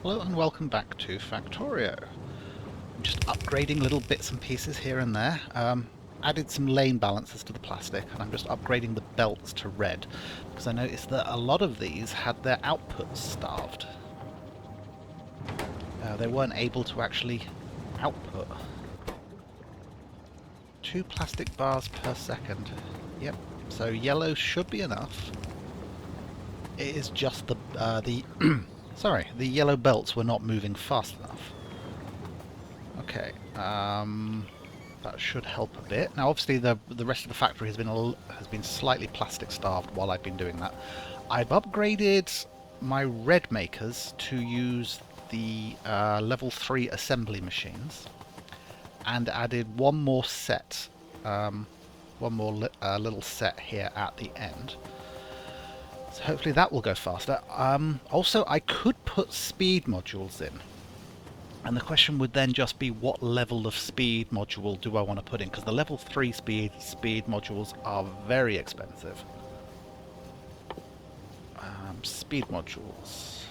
Hello and welcome back to Factorio. I'm just upgrading little bits and pieces here and there. Added some lane balances to the plastic, and I'm just upgrading the belts to red because I noticed that a lot of these had their outputs starved. They weren't able to actually output. 2 plastic bars per second. Yep. So yellow should be enough. It is just the sorry, the yellow belts were not moving fast enough. Okay, that should help a bit. Now, obviously, the rest of the factory has been slightly plastic starved while I've been doing that. I've upgraded my red makers to use the level 3 assembly machines, and added one more set, little set here at the end. So hopefully that will go faster. Also, I could put speed modules in. And the question would then just be, what level of speed module do I want to put in? Because the level 3 speed modules are very expensive. Speed modules.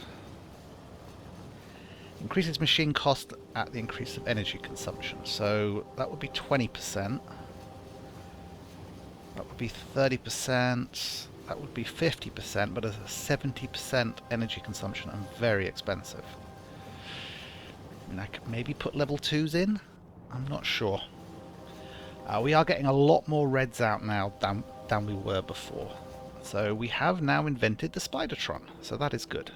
Increases machine cost at the increase of energy consumption. So that would be 20%. That would be 30%. That would be 50%, but it's a 70% energy consumption and very expensive. I mean, I could maybe put level 2s in? I'm not sure. We are getting a lot more reds out now than we were before. So we have now invented the Spidertron, so that is good.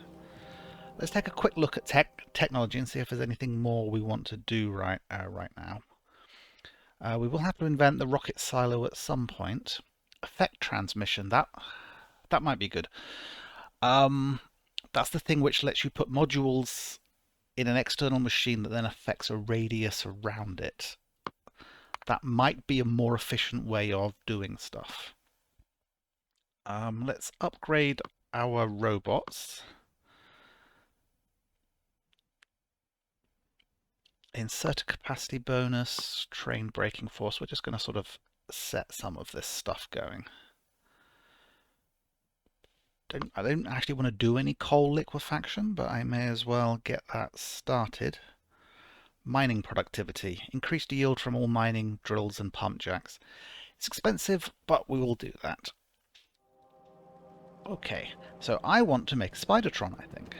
Let's take a quick look at technology and see if there's anything more we want to do right now. We will have to invent the rocket silo at some point. Effect transmission, that might be good. That's the thing which lets you put modules in an external machine that then affects a radius around it. That might be a more efficient way of doing stuff. Let's upgrade our robots. Insert a capacity bonus, train braking force. We're just going to sort of set some of this stuff going. I don't actually want to do any coal liquefaction, but I may as well get that started. Mining productivity. Increased yield from all mining drills and pump jacks. It's expensive, but we will do that. Okay, so I want to make a Spidertron, I think.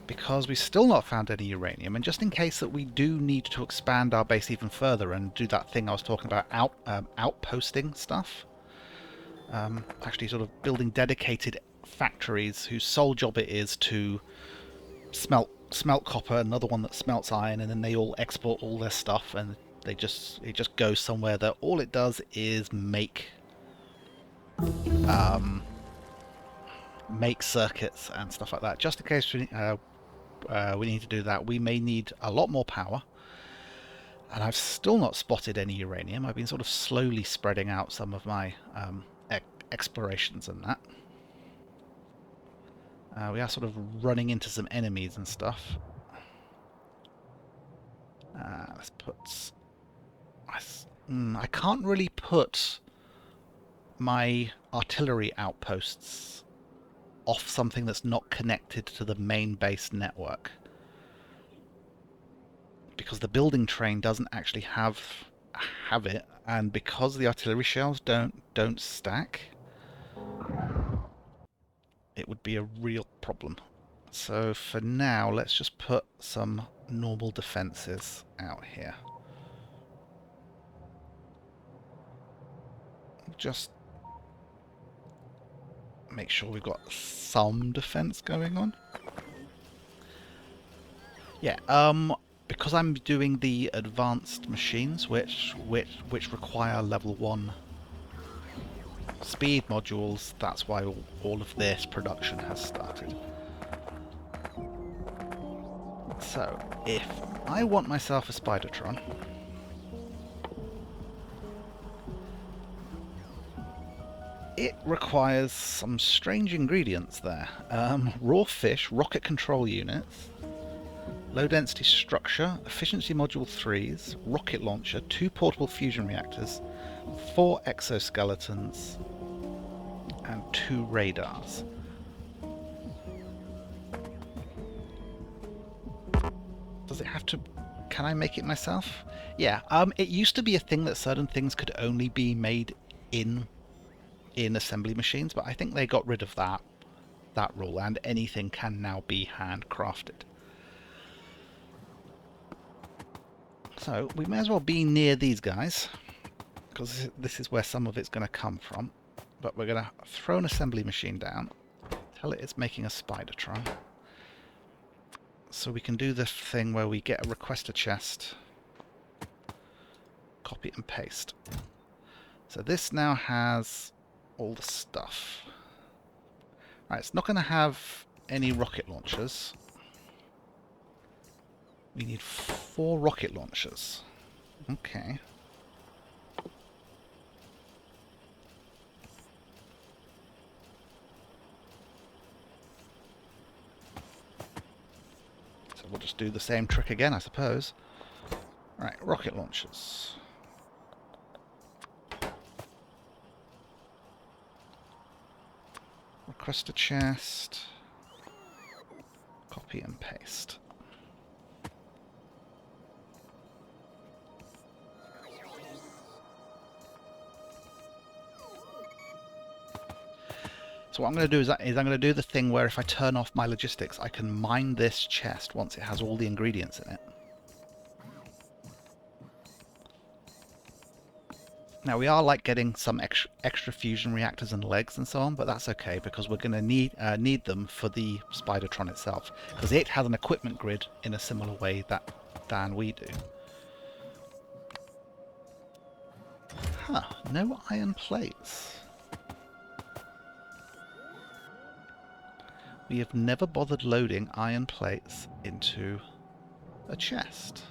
Because we've still not found any uranium, and just in case that we do need to expand our base even further and do that thing I was talking about, outposting stuff. Actually sort of building dedicated factories whose sole job it is to smelt copper, another one that smelts iron, and then they all export all their stuff, and it just goes somewhere that all it does is make circuits and stuff like that. Just in case we need to do that, we may need a lot more power. And I've still not spotted any uranium. I've been sort of slowly spreading out some of my explorations and that. We are sort of running into some enemies and stuff. Let's put... I can't really put my artillery outposts off something that's not connected to the main base network. Because the building train doesn't actually have it, and because the artillery shells don't stack, it would be a real problem. So for now, let's just put some normal defenses out here. Just make sure we've got some defense going on. Yeah, because I'm doing the advanced machines, which require level 1 speed modules, that's why all of this production has started. So, if I want myself a Spidertron, it requires some strange ingredients there. Raw fish, rocket control units, low density structure, efficiency module 3s, rocket launcher, 2 portable fusion reactors, 4 exoskeletons, and 2 radars. Does it have to... Can I make it myself? Yeah, it used to be a thing that certain things could only be made in assembly machines, but I think they got rid of that rule, and anything can now be handcrafted. So we may as well be near these guys, because this is where some of it's going to come from. But we're going to throw an assembly machine down, tell it it's making a Spidertron. So we can do this thing where we get a request a chest, copy and paste. So this now has all the stuff. Right, it's not going to have any rocket launchers. We need 4 rocket launchers. Okay. So we'll just do the same trick again, I suppose. Right, rocket launchers. Request a chest. Copy and paste. So what I'm going to do is I'm going to do the thing where if I turn off my logistics, I can mine this chest once it has all the ingredients in it. Now we are like getting some extra fusion reactors and legs and so on, but that's okay because we're going to need them for the Spidertron itself, because it has an equipment grid in a similar way than we do. Huh, no iron plates. We have never bothered loading iron plates into a chest.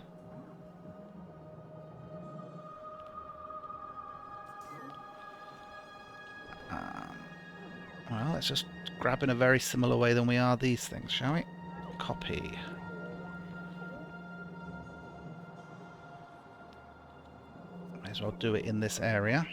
Well, let's just grab in a very similar way than we are these things, shall we? Copy. May as well do it in this area.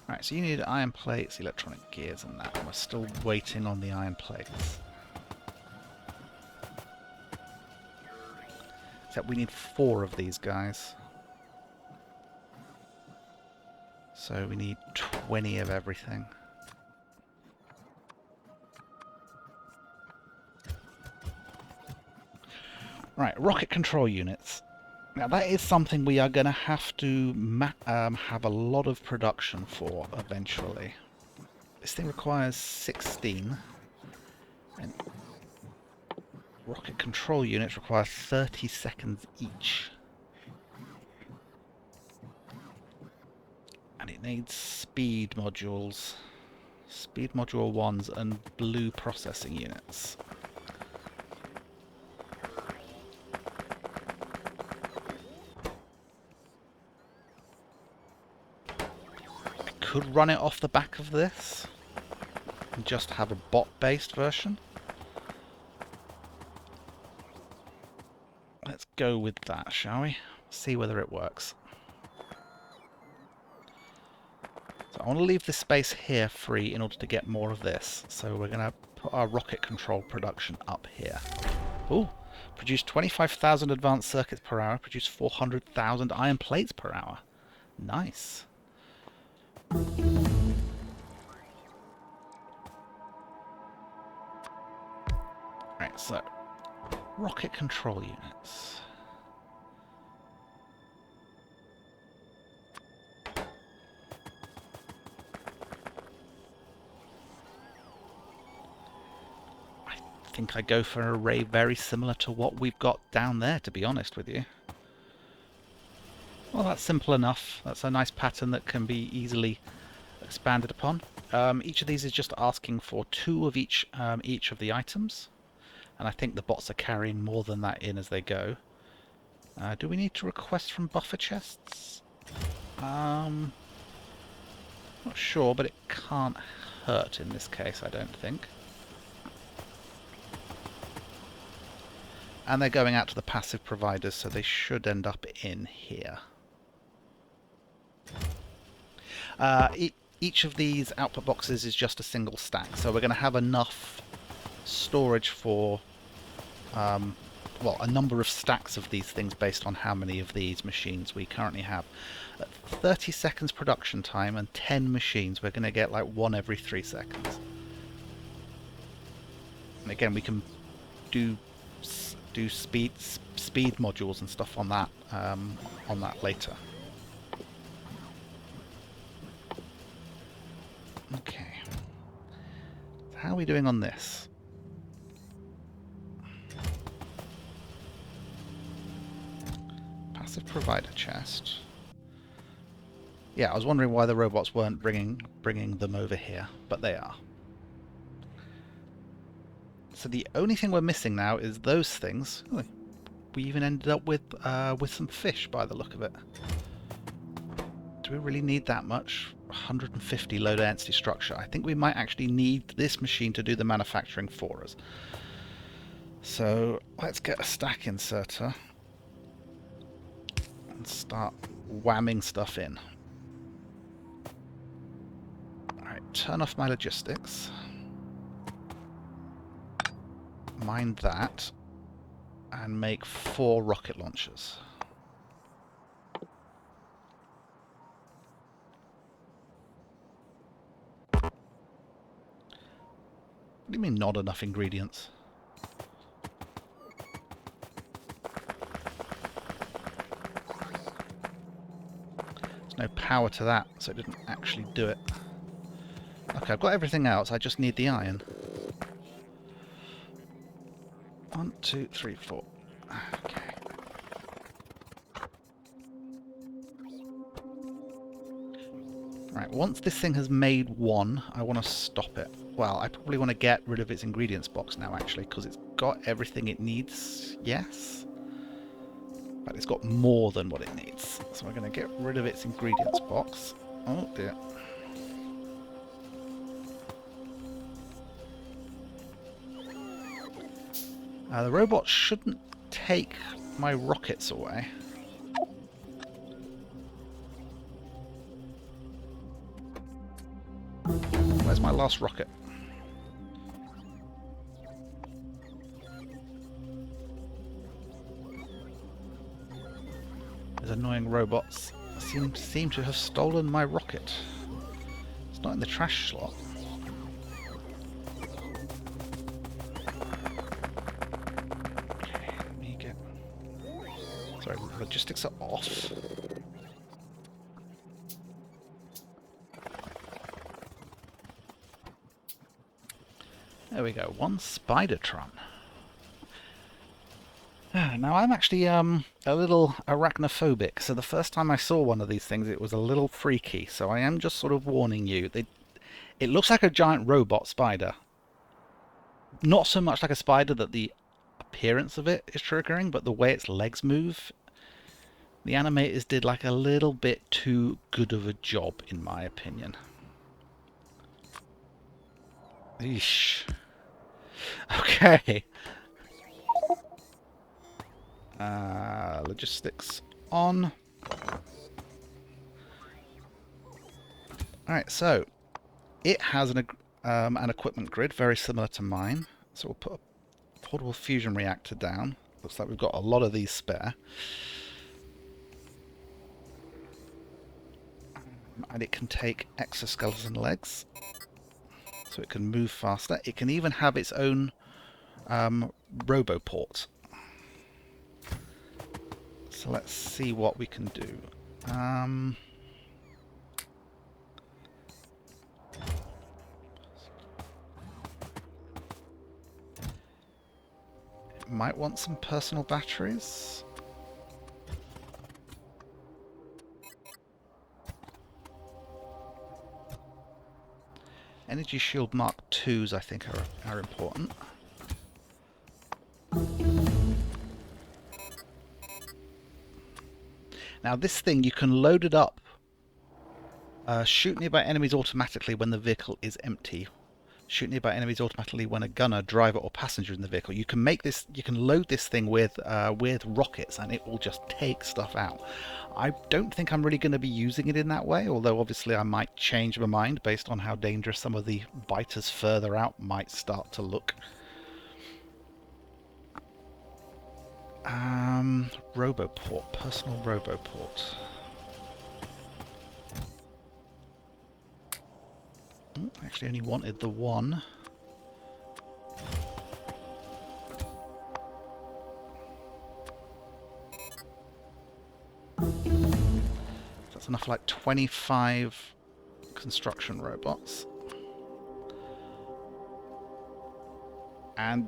Right, so you need iron plates, electronic gears and that, and we're still waiting on the iron plates. Except we need 4 of these guys. So we need 20 of everything. Right, rocket control units. Now that is something we are going to have to have a lot of production for eventually. This thing requires 16, and rocket control units require 30 seconds each. And it needs speed modules, speed module 1s and blue processing units. Could run it off the back of this and just have a bot-based version. Let's go with that, shall we? See whether it works. So I want to leave this space here free in order to get more of this. So we're going to put our rocket control production up here. Ooh, produce 25,000 advanced circuits per hour, produce 400,000 iron plates per hour. Nice. Right, so rocket control units. I think I go for an array very similar to what we've got down there, to be honest with you. Well, that's simple enough. That's a nice pattern that can be easily expanded upon. Each of these is just asking for 2 of each of the items, and I think the bots are carrying more than that in as they go. Do we need to request from buffer chests? Not sure, but it can't hurt in this case, I don't think. And they're going out to the passive providers, so they should end up in here. Each of these output boxes is just a single stack, so we're going to have enough storage for, well, a number of stacks of these things based on how many of these machines we currently have. At 30 seconds production time and 10 machines, we're going to get like one every 3 seconds. And again, we can do speed modules and stuff on that later. Okay. How are we doing on this? Passive provider chest. Yeah, I was wondering why the robots weren't bringing them over here, but they are. So the only thing we're missing now is those things. Oh, we even ended up with some fish by the look of it. Do we really need that much? 150 low density structure. I think we might actually need this machine to do the manufacturing for us. So let's get a stack inserter and start whamming stuff in. Alright, turn off my logistics. Mine that. And make 4 rocket launchers. What do you mean not enough ingredients? There's no power to that, so it didn't actually do it. Okay, I've got everything else, I just need the iron. 1, 2, 3, 4. Okay. Right, once this thing has made 1, I want to stop it. Well, I probably want to get rid of its ingredients box now, actually, because it's got everything it needs, yes? But it's got more than what it needs. So we're going to get rid of its ingredients box. Oh dear. The robot shouldn't take my rockets away. Where's my last rocket? Those annoying robots seem to have stolen my rocket. It's not in the trash slot. Sorry, logistics are off. There we go, 1 Spidertron. Now I'm actually a little arachnophobic, so the first time I saw one of these things it was a little freaky, so I am just sort of warning you. It looks like a giant robot spider. Not so much like a spider that the appearance of it is triggering, but the way its legs move. The animators did like a little bit too good of a job, in my opinion. Eesh. Okay. Logistics on. Alright, so it has an equipment grid very similar to mine. So we'll put a portable fusion reactor down. Looks like we've got a lot of these spare. And it can take exoskeleton legs, so it can move faster. It can even have its own roboport. So let's see what we can do. It might want some personal batteries. Energy Shield Mark IIs, I think, are important. Now this thing, you can load it up. Shoot nearby enemies automatically when the vehicle is empty. Shoot nearby enemies automatically when a gunner, driver, or passenger in the vehicle. You can make this. You can load this thing with rockets, and it will just take stuff out. I don't think I'm really going to be using it in that way, although obviously I might change my mind based on how dangerous some of the biters further out might start to look. Roboport, personal Roboport. Actually only wanted the one. That's enough for like 25 construction robots. And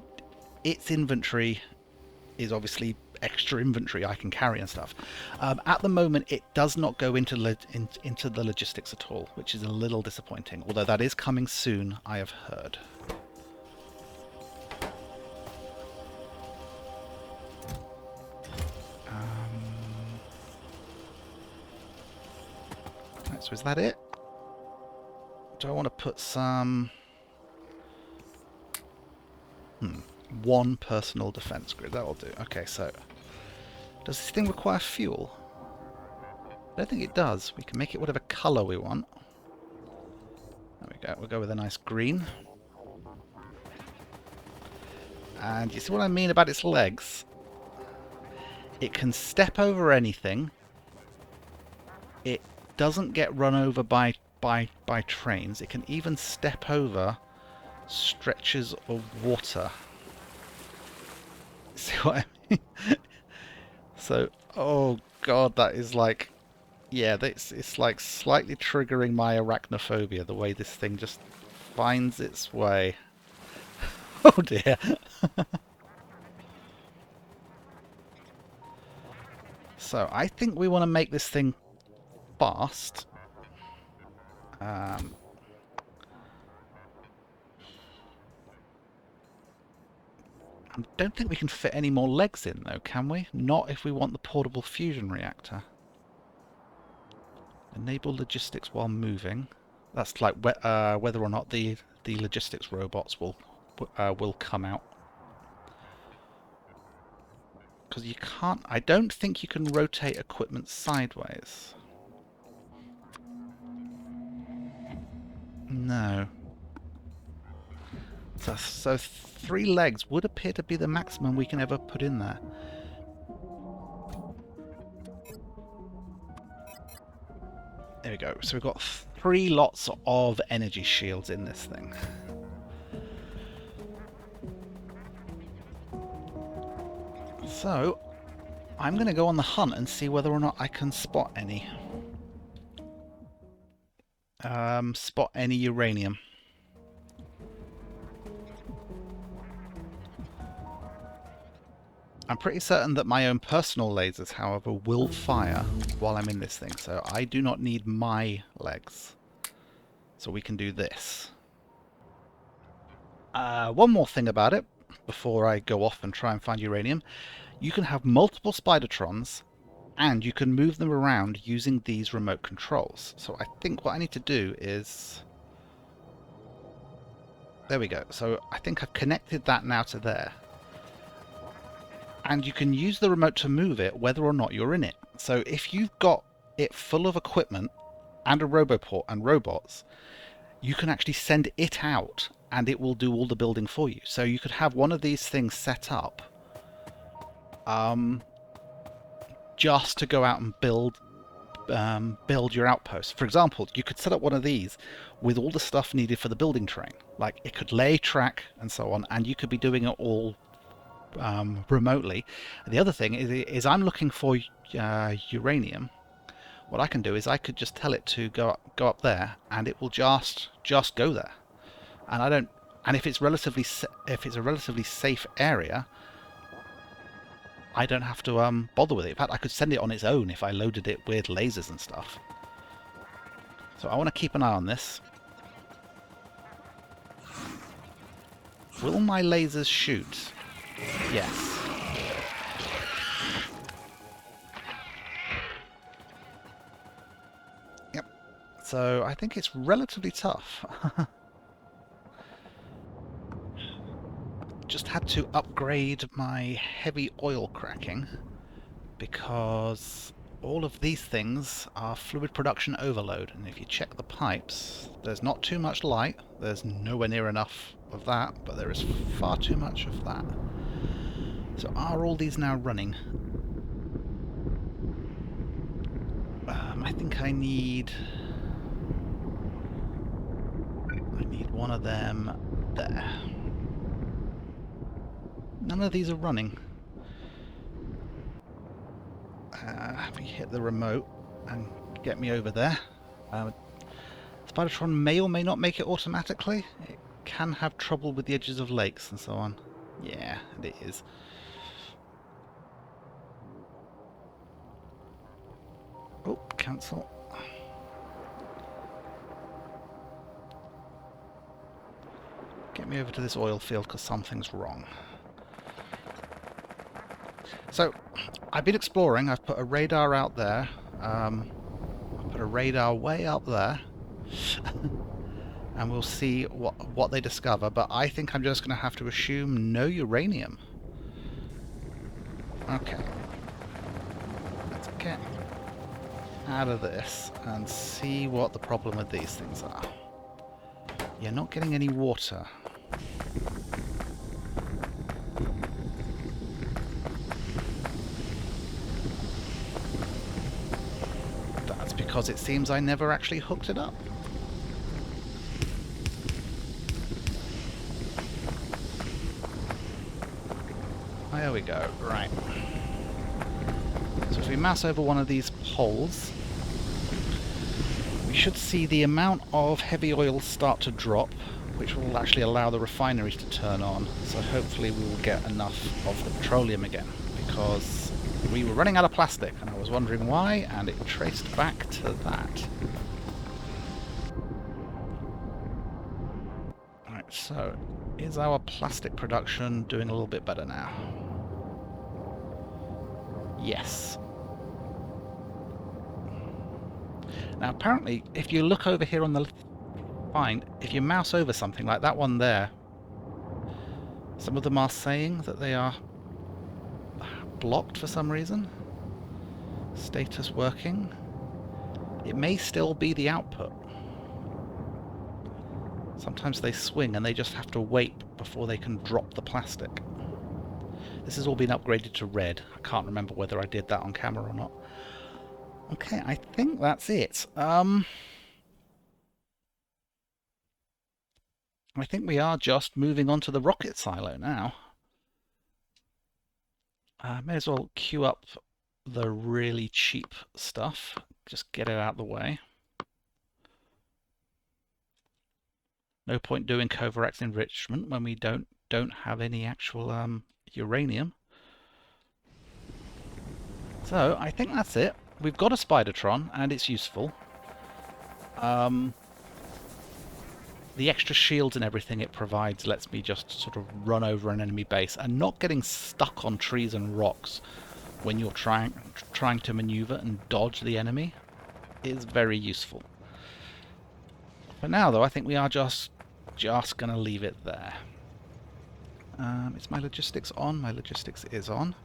its inventory is obviously extra inventory I can carry and stuff. At the moment it does not go into the logistics at all, which is a little disappointing, although that is coming soon, I have heard. Right, so is that it? Do I want to put some... one personal defense grid, that will do. Okay, so does this thing require fuel? I don't think it does. We can make it whatever colour we want. There we go. We'll go with a nice green. And you see what I mean about its legs? It can step over anything. It doesn't get run over by trains. It can even step over stretches of water. See what I mean? So, oh god, that is like... Yeah, it's like slightly triggering my arachnophobia, the way this thing just finds its way. Oh dear. So, I think we want to make this thing fast. I don't think we can fit any more legs in, though, can we? Not if we want the portable fusion reactor. Enable logistics while moving. That's like whether or not the logistics robots will come out. Because you can't... I don't think you can rotate equipment sideways. No. So 3 legs would appear to be the maximum we can ever put in there. There we go. So we've got 3 lots of energy shields in this thing. So I'm going to go on the hunt and see whether or not I can spot any. Spot any uranium. I'm pretty certain that my own personal lasers, however, will fire while I'm in this thing, so I do not need my legs. So we can do this. One more thing about it, before I go off and try and find uranium. You can have multiple Spidertrons, and you can move them around using these remote controls. So I think what I need to do is... There we go. So I think I've connected that now to there. And you can use the remote to move it whether or not you're in it. So if you've got it full of equipment and a roboport and robots, you can actually send it out and it will do all the building for you. So you could have one of these things set up just to go out and build your outpost. For example, you could set up one of these with all the stuff needed for the building train. Like it could lay track and so on, and you could be doing it all remotely. The other thing is I'm looking for uranium. What I can do is I could just tell it to go up there, and it will just go there. And I don't. And if it's a relatively safe area, I don't have to bother with it. In fact, I could send it on its own if I loaded it with lasers and stuff. So I want to keep an eye on this. Will my lasers shoot? Yes. Yep. So I think it's relatively tough. just had to upgrade my heavy oil cracking because all of these things are fluid production overload, and if you check the pipes, there's not too much light, there's nowhere near enough of that, but there is far too much of that. So are all these now running? I think I need one of them there. None of these are running. If we hit the remote and get me over there. Spidertron may or may not make it automatically. It can have trouble with the edges of lakes and so on. Yeah, it is. Oh, cancel. Get me over to this oil field because something's wrong. So, I've been exploring. I've put a radar out there. I've put a radar way up there. And we'll see what they discover. But I think I'm just going to have to assume no uranium. Okay. Let's get out of this and see what the problem with these things are. You're not getting any water. That's because it seems I never actually hooked it up. There we go, right. So if we mouse over one of these poles, we should see the amount of heavy oil start to drop, which will actually allow the refineries to turn on. So hopefully we will get enough of the petroleum again, because we were running out of plastic, and I was wondering why, and it traced back to that. Alright, so is our plastic production doing a little bit better now? Yes. Now apparently, if you look over here on the if you mouse over something like that one there, some of them are saying that they are blocked for some reason. Status working. It may still be the output. Sometimes they swing and they just have to wait before they can drop the plastic. This has all been upgraded to red. I can't remember whether I did that on camera or not. Okay, I think that's it. I think we are just moving on to the rocket silo now. May as well queue up the really cheap stuff. Just get it out of the way. No point doing Kovarex enrichment when we don't have any actual uranium. So I think that's it. We've got a Spidertron and it's useful. The extra shields and everything it provides lets me just sort of run over an enemy base, and not getting stuck on trees and rocks when you're trying to maneuver and dodge the enemy is very useful. For now though, I think we are just going to leave it there. Is my logistics on? My logistics is on.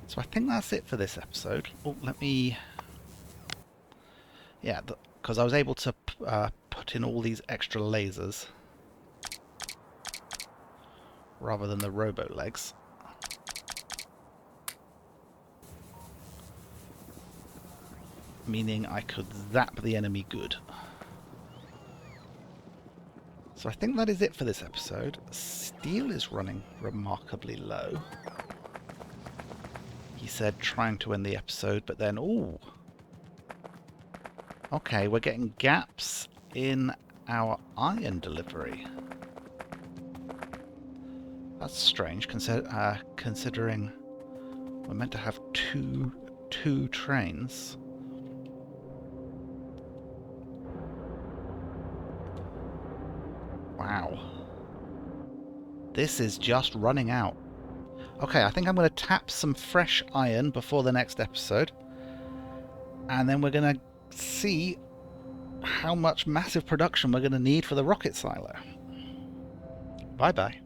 So I think that's it for this episode. Oh, let me... Yeah, because I was able to put in all these extra lasers rather than the robo legs. Meaning I could zap the enemy good. So I think that is it for this episode. Steel is running remarkably low. He said trying to end the episode, but then, ooh. Okay, we're getting gaps in our iron delivery. That's strange, considering we're meant to have two trains. Wow. This is just running out. Okay, I think I'm going to tap some fresh iron before the next episode. And then we're going to see how much massive production we're going to need for the rocket silo. Bye-bye.